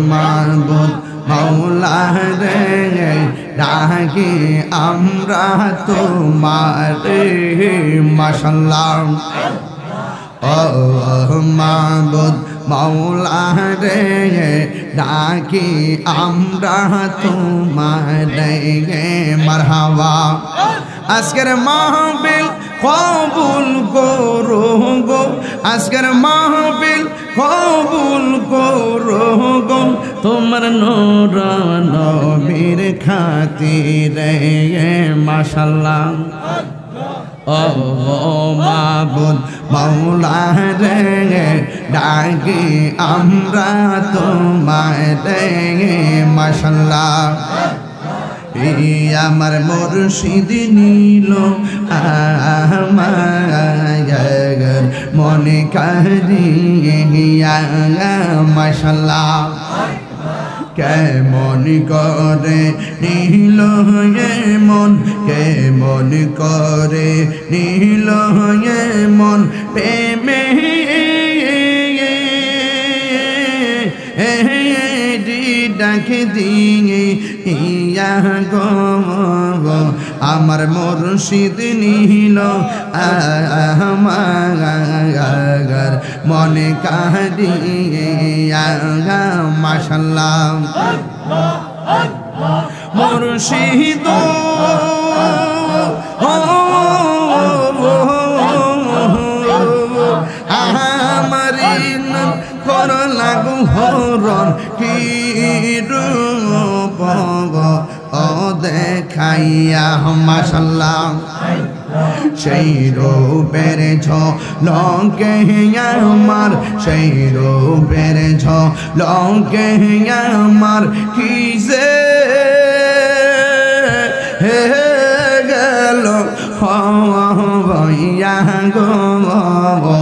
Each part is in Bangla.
মাবুদ মৌলা রে ডাকি আমরা তোমারে মাশাআল্লাহ ও মাবুদ মৌলা রে ডাকি আমরা তোমারে মারহাবা আজকের মাহফিল কবুল করো গো আজকের মাহফিল কবুল করো গো তোমার নূর নবীর খাতিরে মাশাআল্লাহ ও মাবুদ মৌলা রে ডাকি আমরা তোমারে মাশাআল্লাহ আমার মুর্শিদ নীল আমার মনে কারিয়া মাশাআল্লাহ কেমন করে নীল মন কেমন করে নীল মন প্রেমে ডাকে দিয়ে ইয়া গো আমার মুর্শিদ নীল আমার মনে কারিয়া মাশাআল্লাহ মুর্শিদ কর লাগু হরণ কি রূপ ও দেখাইয়া মাশাআল্লাহ সেই রূপের ঝলকে আমার সেই রূপের ঝলকে আমার কি যে গেল হইয়া গো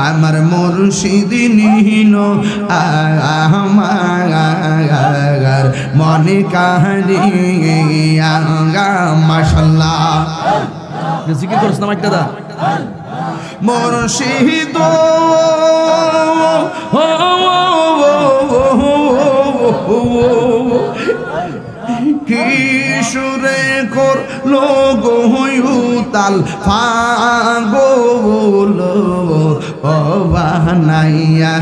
আমার মুর্শিদ নীল আমার মনে কারিয়া মাশাআল্লাহ জিকির করছ না মাইকটা মুর্শিদ কি সুরে করলো গো তাল ফাগল ও বানাইয়া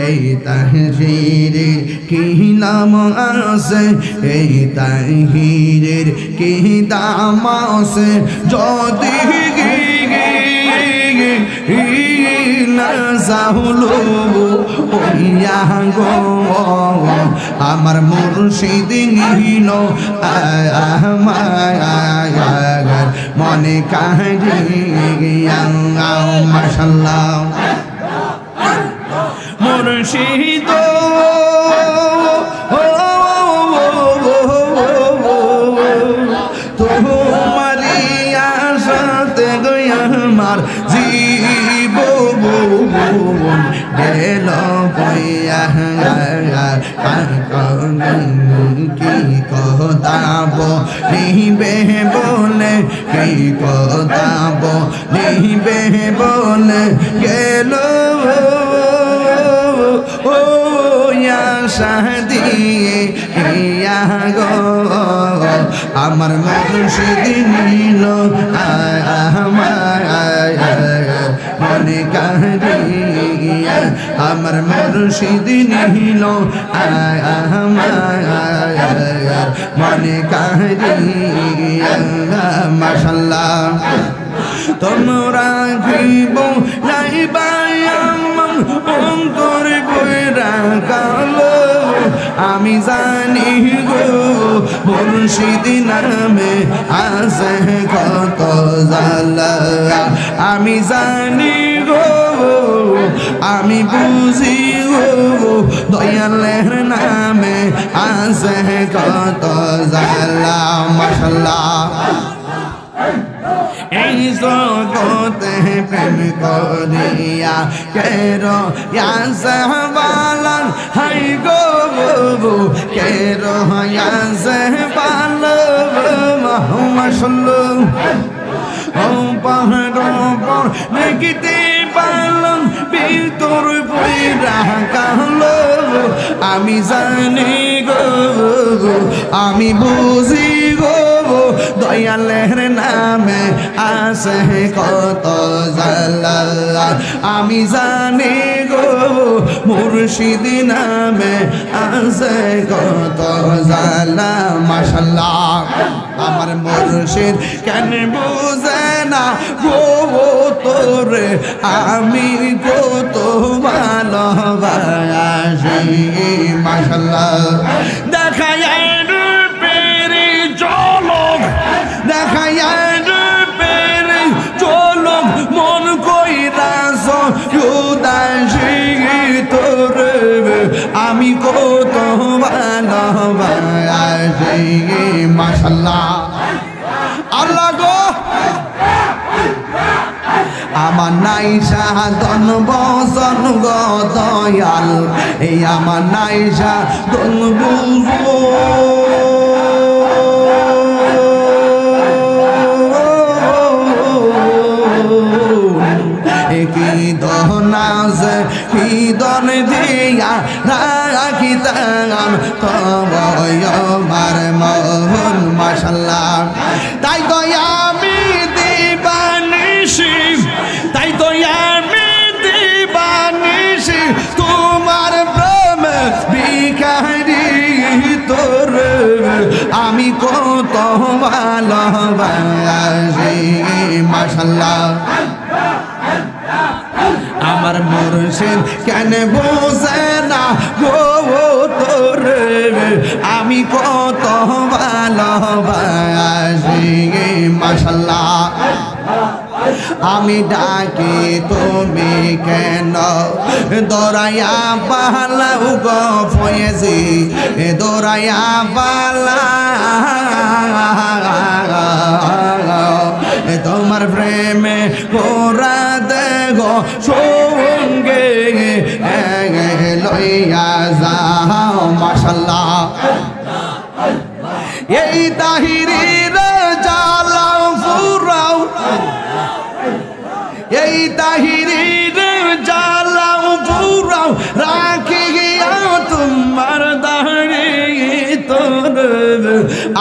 এই তাহিরের কি নাম আছে এই তাহিরের কি দাম আছে যদি আমার মুর্শিদ নীল আমার মনে কারিয়া মাশাআল্লাহ মুর্শিদ তোমারি আশাতে আমার জীবন গেল বইয়া কি কথা বলিবে বলে কি কথা বলিবে বলে গেল ও শাদিয়ে ইয়া গো আমার মুর্শিদ নীল আমার মনে কারিয়া আমার মুর্শিদ নীল আমার মনে কারিয়া মাশাআল্লাহ তোমরা ঘিব লাইবাই আমার অন্তর বইরা কালো আমি জানি গো মুর্শিদ নামে আছে কত জ্বালা আমি জানি গো আমি বুঝি গো দয়ালের নামে আছে কত জ্বালা মাশাআল্লাহ এই জগতে প্রেম করিয়া কেরো ইয়াসবালান হাই গো কেরো ইয়াসবাল মুহাম্মদ সাল্লাল্লাহু ও পাহাড় পর থাকিতে পারলাম ভিতর বইরা কালো আমি জানি গো আমি বুঝি গো দয়ালের নামে আছে কত জ্বালা আমি জানি গো মুর্শিদ নামে আছে কত জ্বালা মাশাআল্লাহ আমার মুর্শিদ কেন বুঝে না গো তোরে আমি কত ভালোবাসি মাশাআল্লাহ দেখায় পেরে চলক দেখায় পেরে চলক মন কইরাছ উদাসী তোরে আমি কত ভালোবাসি মাশাআল্লাহ আল্লাহ গো আমার নাই সাধন বসন গো দয়াল এই আমার নাই সাধন বুঝো কি দহনাজ কি দন দিয়া রাখিতাম তবয় আমার মোহন মাশাআল্লাহ তাই তো আমি দিবানিশি তাই তো আমি দিবানিশি তোমার প্রেম ভিখারি তোর আমি কত ভালোবাসি মাশাআল্লাহ আমার মুর্শিদ কেন বোঝে না গো তোরে আমি কত ভালোবাসি মাশাআল্লাহ আমি ডাকি তুমি কেন দৌড়াইয়া পালাও গো ফয়েজি দৌড়াইয়া পালা তোমার প্রেমে ওরা দেখো সঙ্গে লইয়া যাও মাশাআল্লাহ এই তাহিরির জালাও ফুরাও এই তাহিরির জালাও ফুরাও রাখি গিয়া তোমার দাড়ি তোর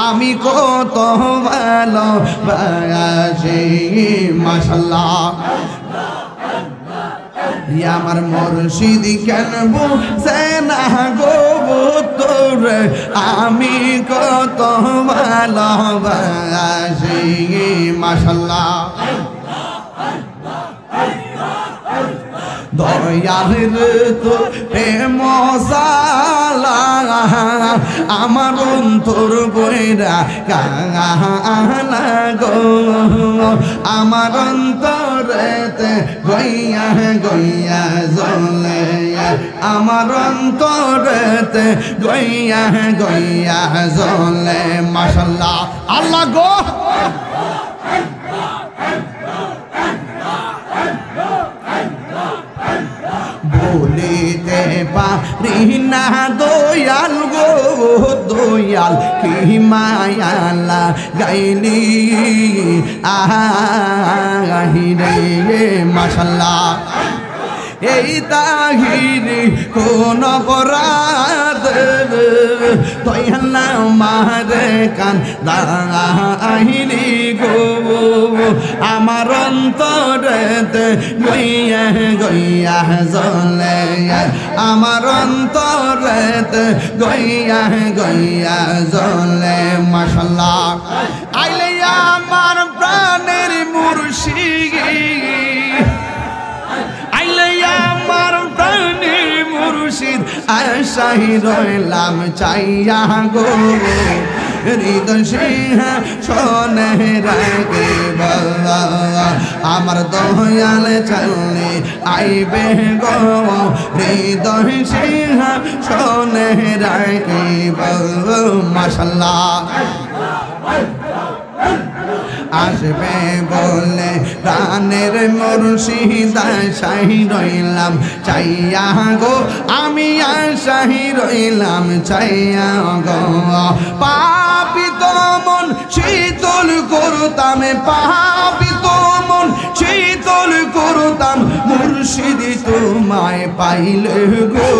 আমি কত ভালোবাসি মাশাআল্লাহ আমার মুর্শিদ কেন বুঝে না গো তোরে আমি কত ভালোবাসি মাশাআল্লাহ দয়ালের তো প্রেম জালা আমার অন্তর বইরা কানা গো আমার অন্তরেতে গইয়া গইয়া জ্বলে আমার অন্তরেতে গইয়া গইয়া জ্বলে মাশাআল্লাহ আল্লাহ গো বলিতে পারি না দয়াল গো দয়াল কি মায়ালা গাইলি আহিরে মাশাআল্লাহ এই তাহিরি কোন অপরাধ দয়াল মারে কান দাহিরি গো আমার অন্তরেতে গইয়া গইয়া জ্বলে আমার অন্তরেতে গইয়া গইয়া জ্বলে মাশাআল্লাহ আইলে আমার প্রাণের মুর্শিদ আইলে আমার প্রাণের মুর্শিদ আশাই রইলাম চাইয়া গো হৃদয় সিংহ শোনে রাগে বাবা আমার দয়াল চললে আইবে গো হৃদয় সিংহ শোনে রাগে বাবা মাশাআল্লাহ আসবে বলে প্রাণের মুর্শিদ আশাই রইলাম চাইয়া গো আমি আশাই রইলাম চাইয়া গো পাপী তো মন শীতল করতাম পাপী তো মন শীতল করতাম মুর্শিদি তোমায় পাইলে গো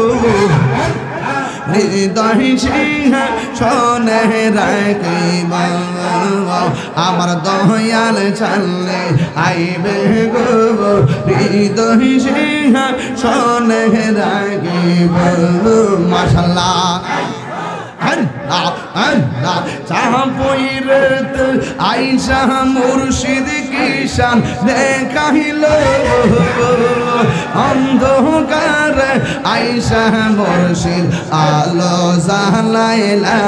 হৃদয় সিংহ শোনে রাখিব আমার দয়াল চালে আইবে গো হৃদয় সিংহ শোনে রাখিব মাশাআল্লাহ চাপইরত আইসা মুর্শিদ কিশান দেখাইল অন্ধকার আইসা মুর্শিদ আলো জালাইলা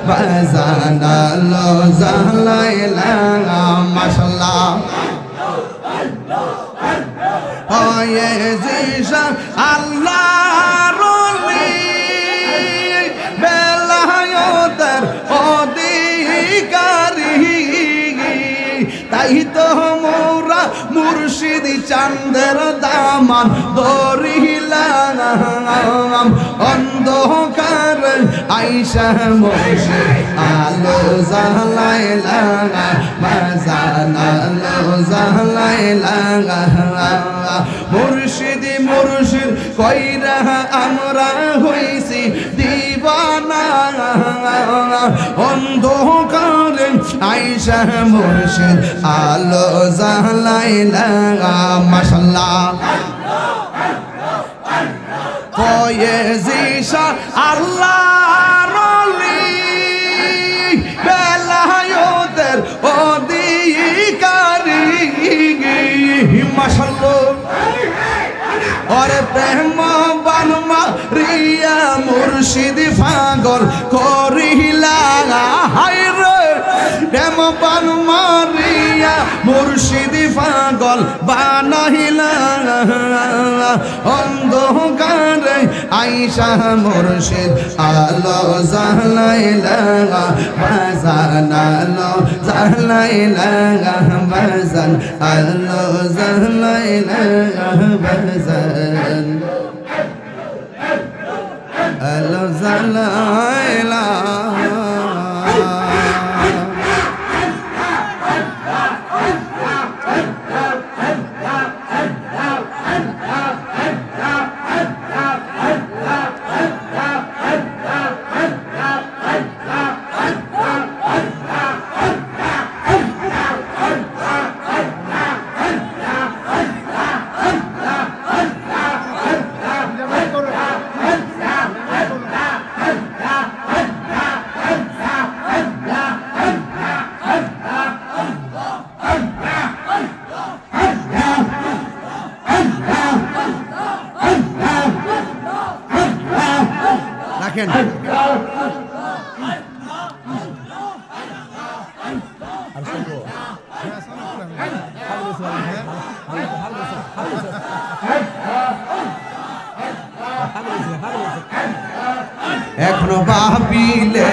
বাজান আলো জালাইলা মাশাআল্লাহ ওয়ে জিশা আল্লাহর অধিকারী তাই তো মোরা মুর্শিদ চাঁদের দামান ধরিলাম অন্ধকার আইসা মুর্শিদ আলো জালাইলা বাজান আলো জালাইলা মুর্শিদ মুর্শিদ কইরা আমরা হইছি দিবানা অন্ধকারে আইসা মুর্শিদ আলো জালাইলা মাশাআল্লাহ কয়ে জিশা আল্লাহর ওলি বেলায়েতের অধিকারী মাশাআল্লাহ ওরে প্রেম বানমা রিয়া মুর্শিদ পাগল করিলা হায় রে প্রেম বানমা রিয়া মুর্শিদ পাগল বানাইলা অন্ধকারে আইসা মুর্শিদ আলো জালাইলা বাজান আলো জালাইলা বাজান আলো জালাইলা বাজান আলো জালাইলা এখনো ভাবিলে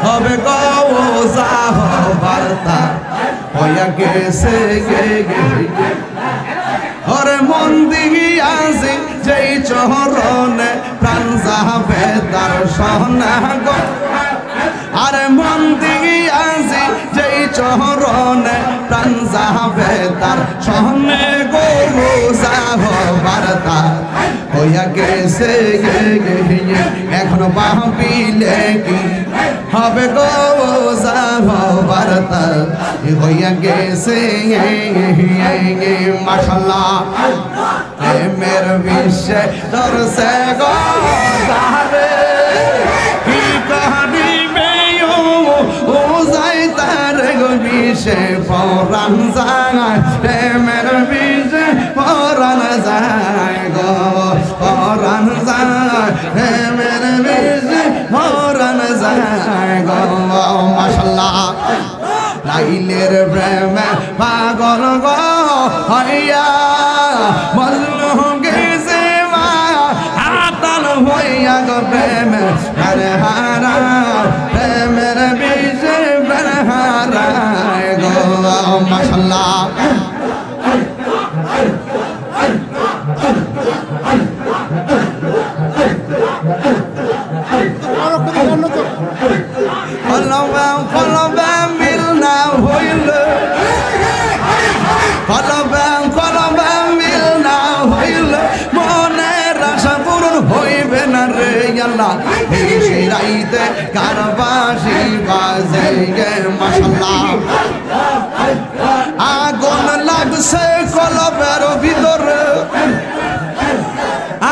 হবে গৌজা বার্তা হইয়া গেছে ওরে মন দিয়াছি যেই চরণে প্রাণ যাবে তার সোনা গো আরে মন দিয়াছি যেই চরণে প্রাণ যাবে তার সোনে গৌজা বার্তা হইয়া গেছে এখনো ভাবিলে কি হবে গৌজা বার্তা হইয়া গেছে মাশাআল্লাহ প্রেমের বিশ্বে ধরছে গো তারে কি করিবে ও যাই তার গো বিশ্বে পরাণ যায় প্রেমের বিশ্বে পরাণ যায় গো পরাণ যায় প্রেমের বিশ্বে পরাণ যায় গো মাশাআল্লাহ লাইলের প্রেমে পাগল গো হইয়া মজনু গেছে মা আতাল হইয়া গো প্রেমে হারা প্রেমের বিষে হারা গো মাশাআল্লাহ আল্লাহ নিশি রাইতে কার বাঁশি বাজে গে মাশাআল্লাহ আগুন লাগছে কলবের ভিতরে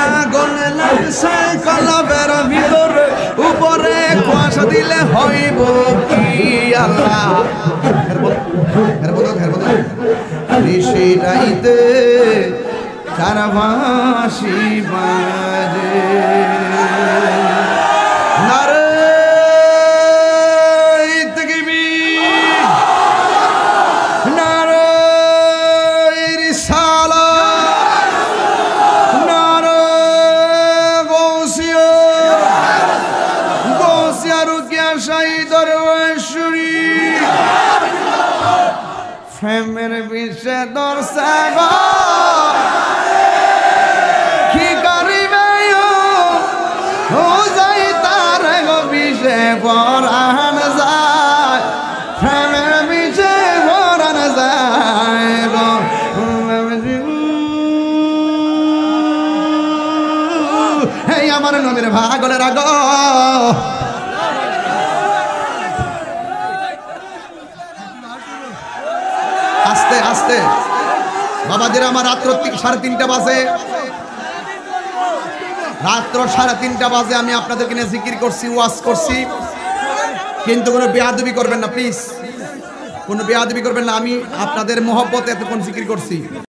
আগুন লাগছে কলবের ভিতরে উপরে কুয়াশা দিলে হইব কি আল্লাহ নিশি রাইতে কার বাঁশি বাজে নারে তাকবীর নারে রিসালাত নারে গৌসিয়া রুকিয়া শাহী দরবেশী প্রেমের বিষে দর্শা গো কি করিবে ও যাই তার গো বিষে পরাণ যায় প্রেমের বিষে পরাণ যায় গো এই আমার নবীর ভাগলের রাগ আস্তে আস্তে বাবাদের আমার রাত্র 3:30 বাজে রাত্র 3:30 বাজে আমি আপনাদেরকে নিয়ে জিকির করছি ওয়াজ করছি কিন্তু কোনো বেয়াদবি করবেন না প্লিজ কোনো বেয়াদবি করবেন না আমি আপনাদের মহব্বতে এতক্ষণ জিকির করছি